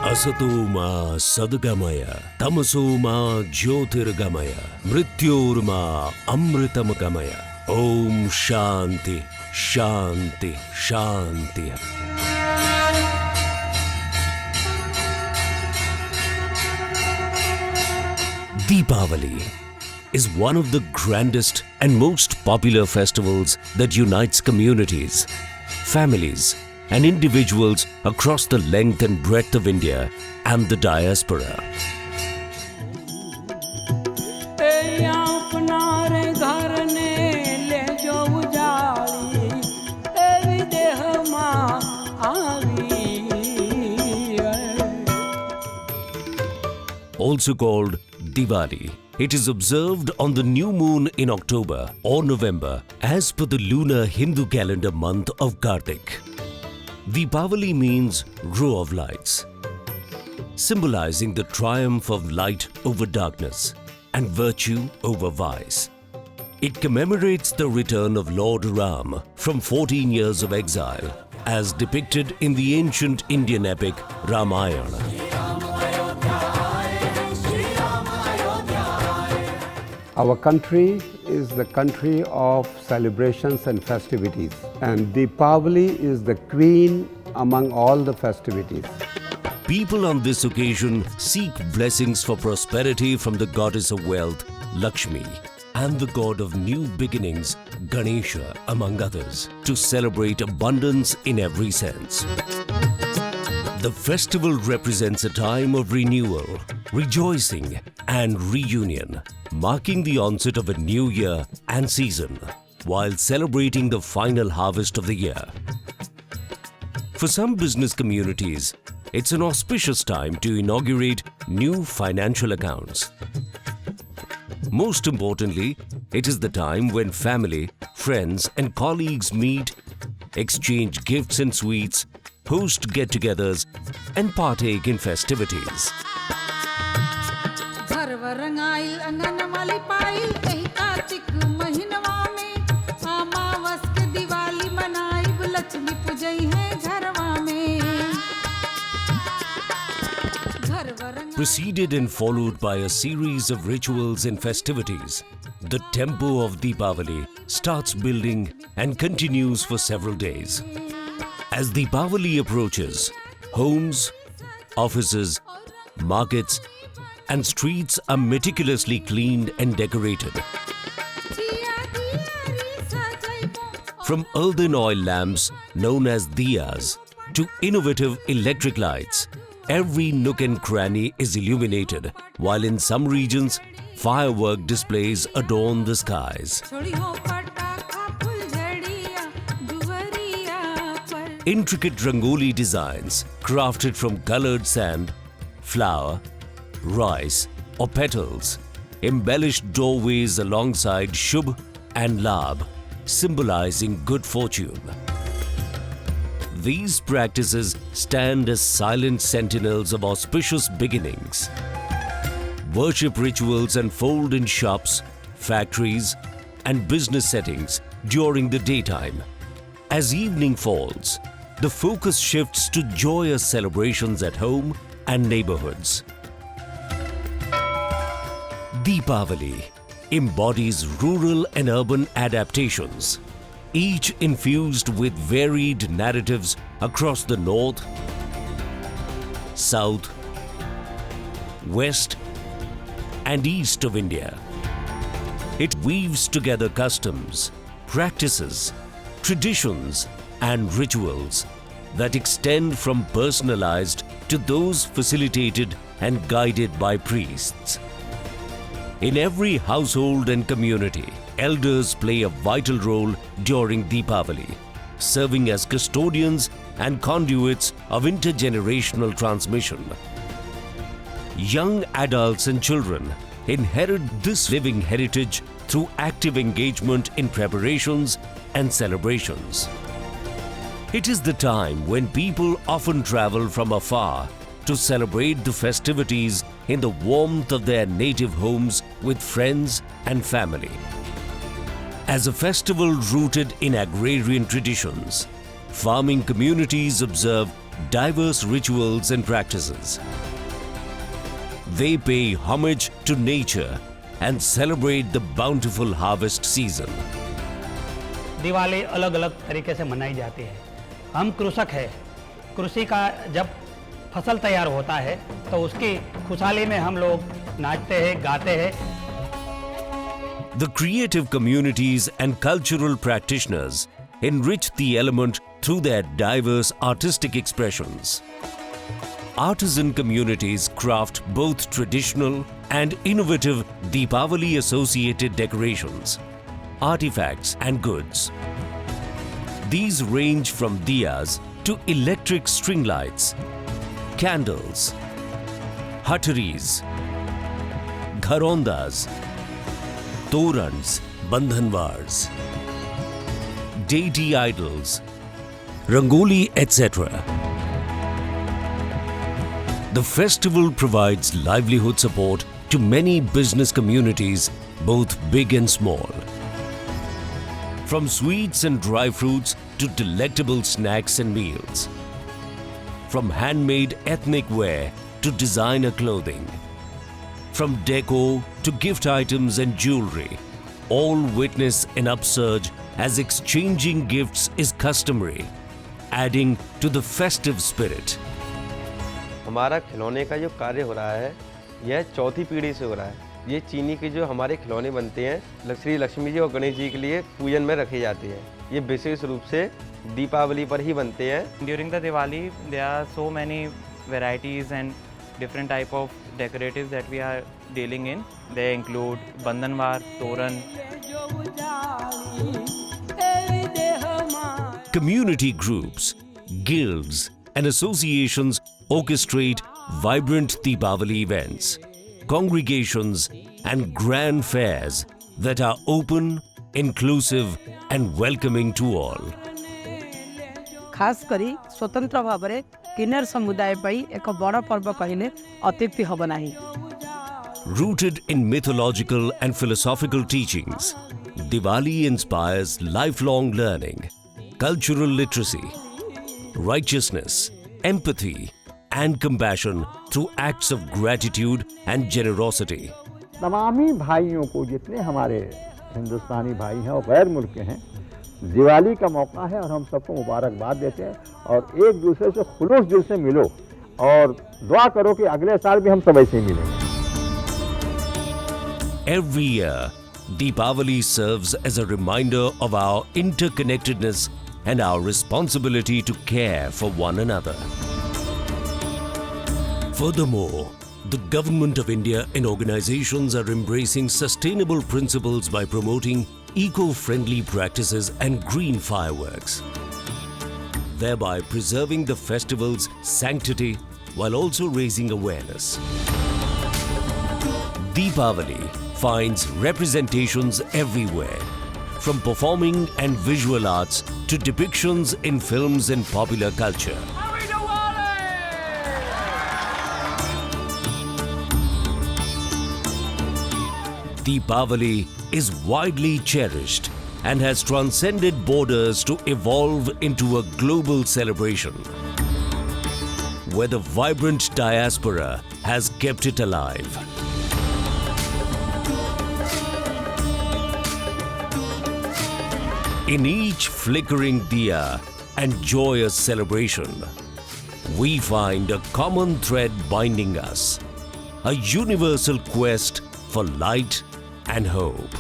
असतो मा सद्गमय तमसो मा ज्योतिर्गमय मृत्योर्मा अमृतमगमय। ओम शांति शांति शांति। Deepavali is one of the grandest and most popular festivals that unites communities, families and individuals across the length and breadth of India and the diaspora. Also called Diwali, it is observed on the new moon in October or November as per the lunar Hindu calendar month of Kartik. Deepavali means row of lights, symbolizing the triumph of light over darkness and virtue over vice. It commemorates the return of Lord Ram from 14 years of exile as depicted in the ancient Indian epic Ramayana. Our country is the country of celebrations and festivities, and Deepavali is the queen among all the festivities. People on this occasion seek blessings for prosperity from the goddess of wealth, Lakshmi, and the god of new beginnings, Ganesha, among others, to celebrate abundance in every sense. The festival represents a time of renewal, rejoicing, and reunion, marking the onset of a new year and season, while celebrating the final harvest of the year. For some business communities, it's an auspicious time to inaugurate new financial accounts. Most importantly, it is the time when family, friends, and colleagues meet, exchange gifts and sweets, host get-togethers, and partake in festivities. Preceded and followed by a series of rituals and festivities, the tempo of Deepavali starts building and continues for several days. As Deepavali approaches, homes, offices, markets, and streets are meticulously cleaned and decorated. From earthen oil lamps known as diyas to innovative electric lights, every nook and cranny is illuminated, while in some regions, firework displays adorn the skies. Intricate rangoli designs crafted from colored sand, flour, rice, or petals embellish doorways alongside Shubh and Labh, symbolizing good fortune. These practices stand as silent sentinels of auspicious beginnings. Worship rituals unfold in shops, factories, and business settings during the daytime. As evening falls, the focus shifts to joyous celebrations at home and neighborhoods. Deepavali embodies rural and urban adaptations, each infused with varied narratives across the north, south, west, and east of India. It weaves together customs, practices, traditions, and rituals that extend from personalized to those facilitated and guided by priests. In every household and community, elders play a vital role during Deepavali, serving as custodians and conduits of intergenerational transmission. Young adults and children inherit this living heritage through active engagement in preparations and celebrations. It is the time when people often travel from afar to celebrate the festivities in the warmth of their native homes with friends and family. As a festival rooted in agrarian traditions, farming communities observe diverse rituals and practices. They pay homage to nature and celebrate the bountiful harvest season. Diwali अलग अलग तरीके से मनाई जाती है। हम कृषक हैं, कृषि का जब फसल तैयार होता है तो उसकी खुशहाली में हम लोग नाचते हैं, गाते हैं। The creative communities and cultural practitioners enrich the element through their diverse artistic expressions. Artisan communities craft both traditional and innovative Deepavali-associated decorations, artifacts and goods. These range from diyas to electric string lights, candles, hataris, gharondas, torans, bandhanwars, deity idols, rangoli, etc. The festival provides livelihood support to many business communities, both big and small. From sweets and dry fruits to delectable snacks and meals. From handmade ethnic wear to designer clothing. From deco to gift items and jewelry, all witness an upsurge as exchanging gifts is customary, adding to the festive spirit. हमारा खिलौने का जो कार्य हो रहा है यह चौथी पीढ़ी से हो रहा है। ये चीनी के जो हमारे खिलौने बनते हैं श्री लक्ष्मी जी और गणेश जी के लिए पूजन में रखे जाते हैं। ये विशेष रूप से दीपावली पर ही बनते हैं। During the Diwali, there are so many varieties and different type of decoratives that we are dealing in. They include bandhanwar, toran. Community groups, guilds, and associations orchestrate vibrant Deepavali events, congregations, and grand fairs that are open, inclusive, and welcoming to all. खास करी स्वतंत्र भाव में किन्नर समुदाय पई एक बड़ पर्व कहले अत्युक्ति हब नाही। Rooted in mythological and philosophical teachings, Diwali inspires lifelong learning, cultural literacy, righteousness, empathy, and compassion through acts of gratitude and generosity. तमामी भाइयों को, जितने हमारे हिंदुस्तानी भाई हैं और गैर मुल्क के हैं, दिवाली का मौका है और हम सबको मुबारकबाद देते हैं और एक दूसरे से खुलूस दिल से मिलो और दुआ करो कि अगले साल भी हम सब ऐसे ही मिलेंगे। Every year, Deepavali serves as a reminder of our interconnectedness and our responsibility to care for one another. Furthermore, the Government of India and organizations are embracing sustainable principles by promoting eco-friendly practices and green fireworks, thereby preserving the festival's sanctity while also raising awareness. Deepavali finds representations everywhere, from performing and visual arts to depictions in films and popular culture. Deepavali is widely cherished and has transcended borders to evolve into a global celebration, where the vibrant diaspora has kept it alive. In each flickering diya and joyous celebration, we find a common thread binding us, a universal quest for light and hope.